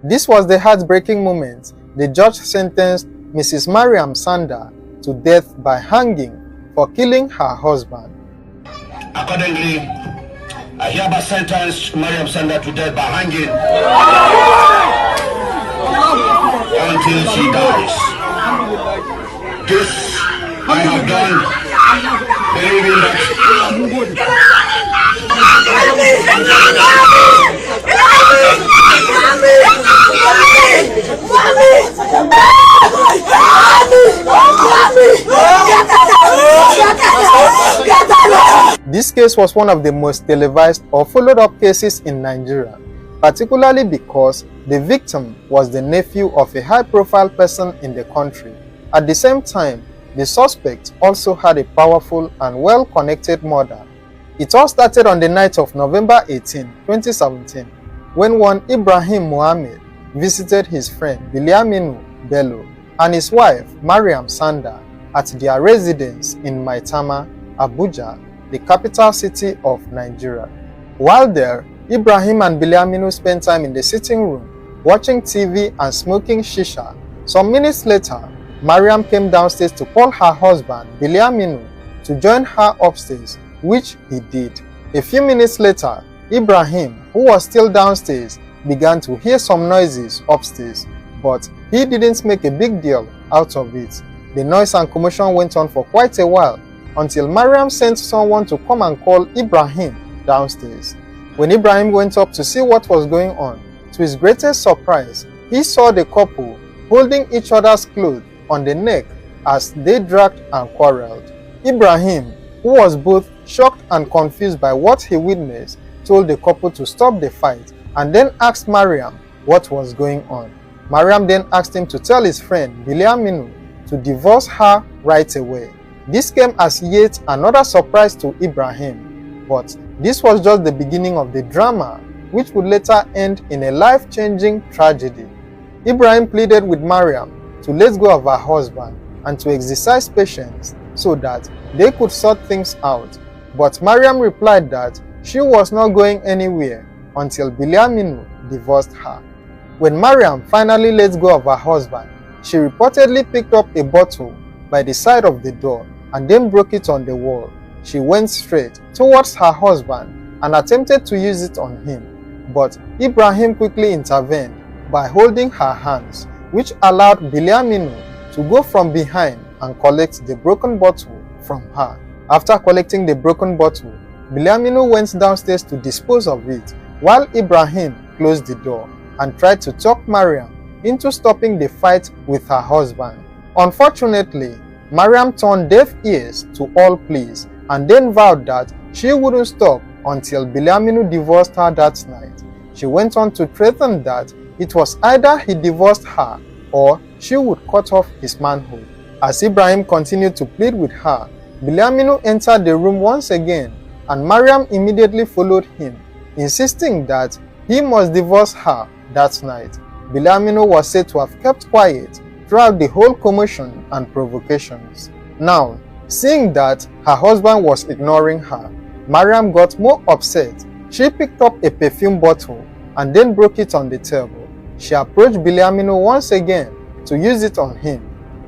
This was the heartbreaking moment the judge sentenced Mrs. Mariam Sanda to death by hanging for killing her husband. Accordingly, I hereby sentence Mariam Sanda to death by hanging until she dies. This I have done, believing that this case was one of the most televised or followed up cases in Nigeria, particularly because the victim was the nephew of a high-profile person in the country. At the same time, the suspect also had a powerful and well-connected mother. It all started on the night of November 18, 2017, when one Ibrahim Mohammed visited his friend Biliaminu Bello and his wife Mariam Sanda at their residence in Maitama, Abuja, the capital city of Nigeria. While there, Ibrahim and Biliaminu spent time in the sitting room, watching TV and smoking shisha. Some minutes later, Mariam came downstairs to call her husband, Biliaminu, to join her upstairs, which he did. A few minutes later, Ibrahim, who was still downstairs, began to hear some noises upstairs, but he didn't make a big deal out of it. The noise and commotion went on for quite a while, until Mariam sent someone to come and call Ibrahim downstairs. When Ibrahim went up to see what was going on, to his greatest surprise, he saw the couple holding each other's clothes on the neck as they dragged and quarreled. Ibrahim, who was both shocked and confused by what he witnessed, told the couple to stop the fight and then asked Mariam what was going on. Mariam then asked him to tell his friend Biliaminu to divorce her right away. This came as yet another surprise to Ibrahim, but this was just the beginning of the drama, which would later end in a life-changing tragedy. Ibrahim pleaded with Mariam to let go of her husband and to exercise patience so that they could sort things out, but Mariam replied that she was not going anywhere until Biliaminu divorced her. When Mariam finally let go of her husband, she reportedly picked up a bottle by the side of the door and then broke it on the wall. She went straight towards her husband and attempted to use it on him, but Ibrahim quickly intervened by holding her hands, which allowed Biliaminu to go from behind and collect the broken bottle from her. After collecting the broken bottle, Biliaminu went downstairs to dispose of it, while Ibrahim closed the door and tried to talk Mariam into stopping the fight with her husband. Unfortunately, Mariam turned deaf ears to all pleas and then vowed that she wouldn't stop until Biliaminu divorced her that night. She went on to threaten that it was either he divorced her or she would cut off his manhood. As Ibrahim continued to plead with her, Biliaminu entered the room once again and Mariam immediately followed him, insisting that he must divorce her that night. Biliaminu was said to have kept quiet throughout the whole commotion and provocations. Now, seeing that her husband was ignoring her, Mariam got more upset. She picked up a perfume bottle and then broke it on the table. She approached Biliaminu once again to use it on him,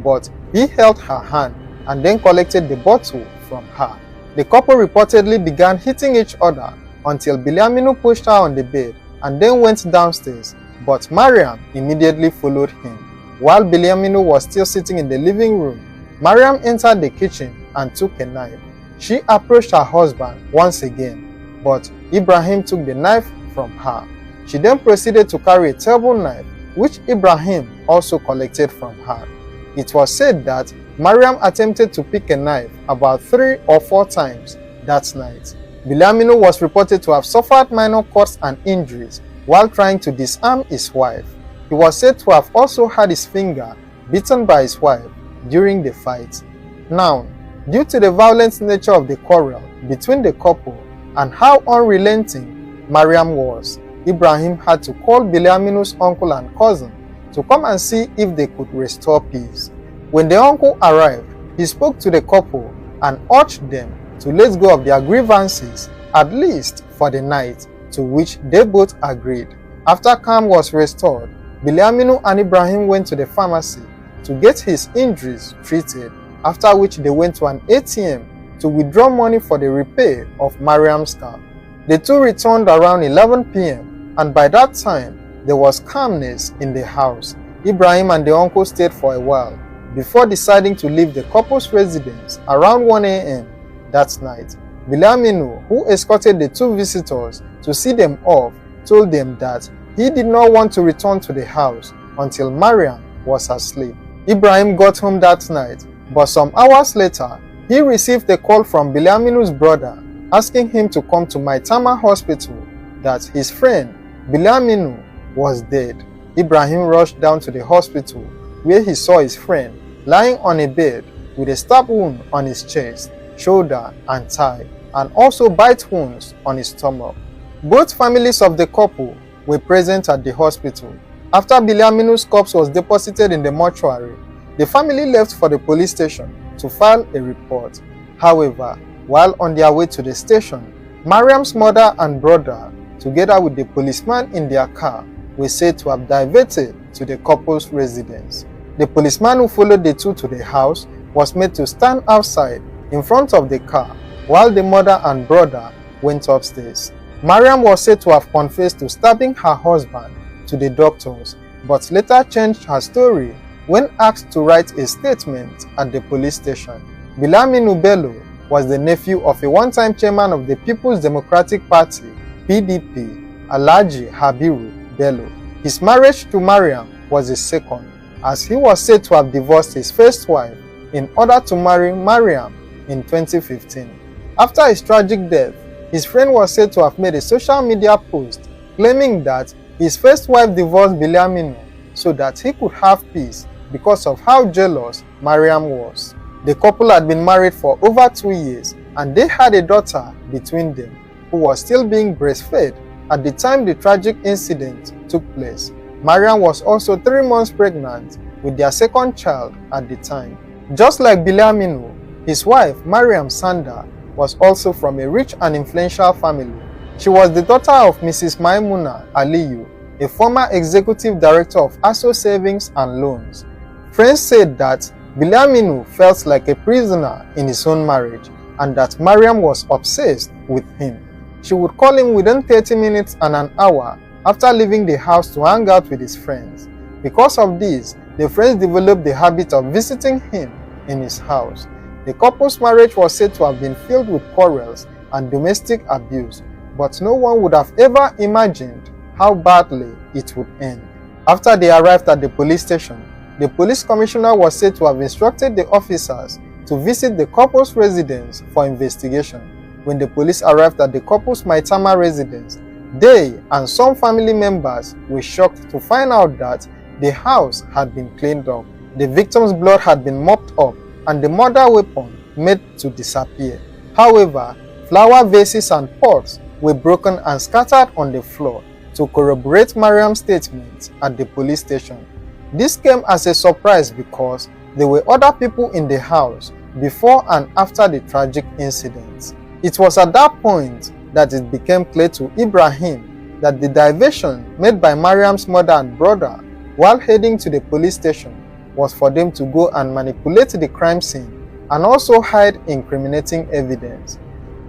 but he held her hand and then collected the bottle from her. The couple reportedly began hitting each other until Biliaminu pushed her on the bed and then went downstairs, but Mariam immediately followed him. While Biliaminu was still sitting in the living room, Mariam entered the kitchen and took a knife. She approached her husband once again, but Ibrahim took the knife from her. She then proceeded to carry a table knife, which Ibrahim also collected from her. It was said that Mariam attempted to pick a knife about 3 or 4 times that night. Biliaminu was reported to have suffered minor cuts and injuries while trying to disarm his wife. He was said to have also had his finger bitten by his wife during the fight. Now, due to the violent nature of the quarrel between the couple and how unrelenting Mariam was, Ibrahim had to call Biliaminu's uncle and cousin to come and see if they could restore peace. When the uncle arrived, he spoke to the couple and urged them to let go of their grievances, at least for the night, to which they both agreed. After calm was restored, Bilyaminu and Ibrahim went to the pharmacy to get his injuries treated, after which they went to an ATM to withdraw money for the repair of Mariam's car. The two returned around 11 p.m. and by that time, there was calmness in the house. Ibrahim and the uncle stayed for a while before deciding to leave the couple's residence around 1 a.m. that night. Bilyaminu, who escorted the two visitors to see them off, told them that he did not want to return to the house until Mariam was asleep. Ibrahim got home that night, but some hours later, he received a call from Bilyaminu's brother asking him to come to Maitama Hospital that his friend Bilyaminu was dead. Ibrahim rushed down to the hospital where he saw his friend lying on a bed with a stab wound on his chest, shoulder and thigh, and also bite wounds on his stomach. Both families of the couple were present at the hospital. After Bilyaminu's corpse was deposited in the mortuary, the family left for the police station to file a report. However, while on their way to the station, Mariam's mother and brother, together with the policeman in their car, were said to have diverted to the couple's residence. The policeman who followed the two to the house was made to stand outside in front of the car while the mother and brother went upstairs. Mariam was said to have confessed to stabbing her husband to the doctors, but later changed her story when asked to write a statement at the police station. Bilyaminu Bello was the nephew of a one-time chairman of the People's Democratic Party, PDP, Alhaji Habiru Bello. His marriage to Mariam was his second, as he was said to have divorced his first wife in order to marry Mariam in 2015. After his tragic death, his friend was said to have made a social media post claiming that his first wife divorced Bilyaminu so that he could have peace because of how jealous Mariam was. The couple had been married for over 2 years and they had a daughter between them who was still being breastfed at the time the tragic incident took place. Mariam was also 3 months pregnant with their second child at the time. Just like Bilyaminu, his wife Mariam Sanda was also from a rich and influential family. She was the daughter of Mrs. Maimuna Aliyu, a former executive director of ASO Savings and Loans. Friends said that Bilyaminu felt like a prisoner in his own marriage and that Mariam was obsessed with him. She would call him within 30 minutes and an hour after leaving the house to hang out with his friends. Because of this, the friends developed the habit of visiting him in his house. The couple's marriage was said to have been filled with quarrels and domestic abuse, but no one would have ever imagined how badly it would end. After they arrived at the police station, the police commissioner was said to have instructed the officers to visit the couple's residence for investigation. When the police arrived at the couple's Maitama residence, they and some family members were shocked to find out that the house had been cleaned up. The victim's blood had been mopped up and the murder weapon made to disappear. However, flower vases and pots were broken and scattered on the floor to corroborate Mariam's statement at the police station. This came as a surprise because there were other people in the house before and after the tragic incident. It was at that point that it became clear to Ibrahim that the diversion made by Mariam's mother and brother while heading to the police station was for them to go and manipulate the crime scene and also hide incriminating evidence.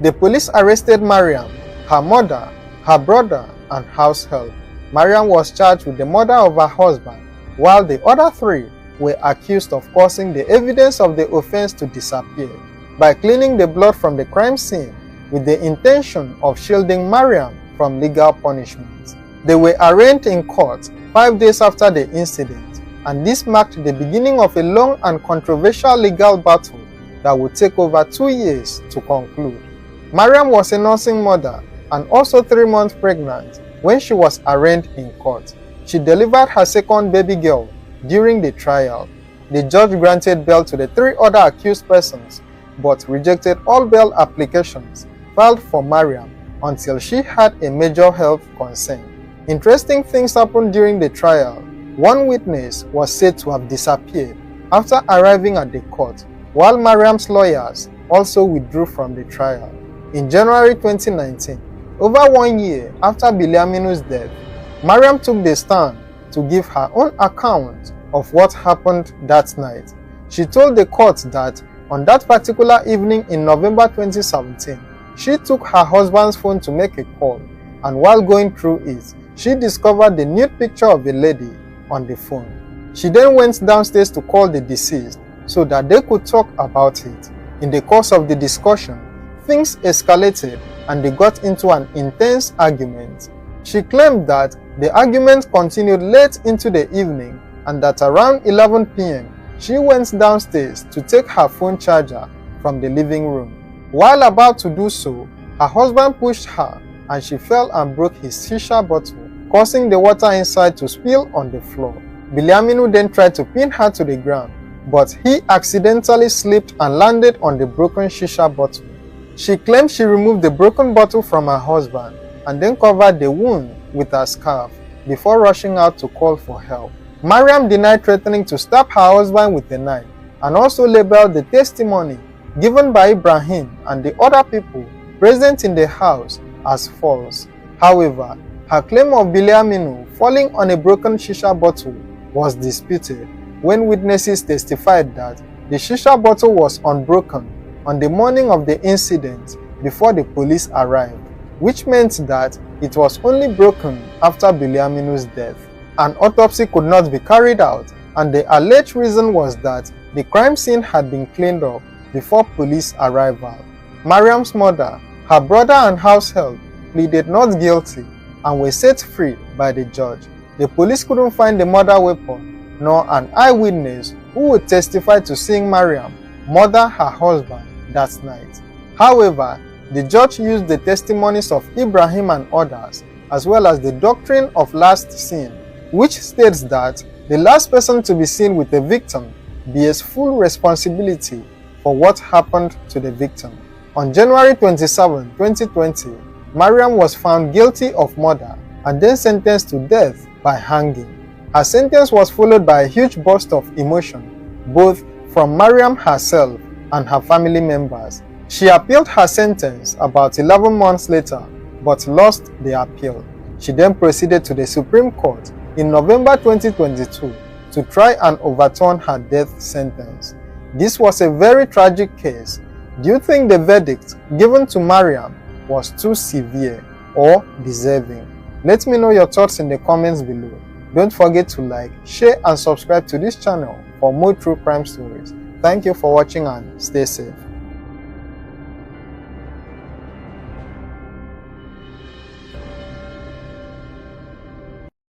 The police arrested Mariam, her mother, her brother, and house help. Mariam was charged with the murder of her husband, while the other 3 were accused of causing the evidence of the offense to disappear by cleaning the blood from the crime scene with the intention of shielding Mariam from legal punishment. They were arraigned in court 5 days after the incident, and this marked the beginning of a long and controversial legal battle that would take over 2 years to conclude. Mariam was a nursing mother and also 3 months pregnant when she was arraigned in court. She delivered her second baby girl during the trial. The judge granted bail to the 3 other accused persons but rejected all bail applications filed for Mariam until she had a major health concern. Interesting things happened during the trial. One witness was said to have disappeared after arriving at the court, while Mariam's lawyers also withdrew from the trial. In January 2019, over 1 year after Bilyaminu's death, Mariam took the stand to give her own account of what happened that night. She told the court that on that particular evening in November 2017, she took her husband's phone to make a call, and while going through it, she discovered the nude picture of a lady on the phone. She then went downstairs to call the deceased so that they could talk about it. In the course of the discussion, things escalated and they got into an intense argument. She claimed that the argument continued late into the evening and that around 11 p.m. she went downstairs to take her phone charger from the living room. While about to do so, her husband pushed her and she fell and broke his shisha bottle, causing the water inside to spill on the floor. Bilyaminu then tried to pin her to the ground, but he accidentally slipped and landed on the broken shisha bottle. She claimed she removed the broken bottle from her husband and then covered the wound with her scarf before rushing out to call for help. Mariam denied threatening to stab her husband with a knife and also labeled the testimony given by Ibrahim and the other people present in the house as false. However, her claim of Bilyaminu falling on a broken shisha bottle was disputed when witnesses testified that the shisha bottle was unbroken on the morning of the incident before the police arrived, which meant that it was only broken after Bilyaminu's death. An autopsy could not be carried out, and the alleged reason was that the crime scene had been cleaned up before police arrival. Mariam's mother, her brother and house help pleaded not guilty and were set free by the judge. The police couldn't find the murder weapon nor an eyewitness who would testify to seeing Mariam murder her husband that night. However, the judge used the testimonies of Ibrahim and others, as well as the doctrine of last seen, which states that the last person to be seen with the victim bears full responsibility for what happened to the victim. On January 27, 2020, Mariam was found guilty of murder and then sentenced to death by hanging. Her sentence was followed by a huge burst of emotion, both from Mariam herself and her family members. She appealed her sentence about 11 months later, but lost the appeal. She then proceeded to the Supreme Court in November 2022 to try and overturn her death sentence. This was a very tragic case. Do you think the verdict given to Mariam was too severe or deserving? Let me know your thoughts in the comments below. Don't forget to like, share and subscribe to this channel for more true crime stories. Thank you for watching and stay safe.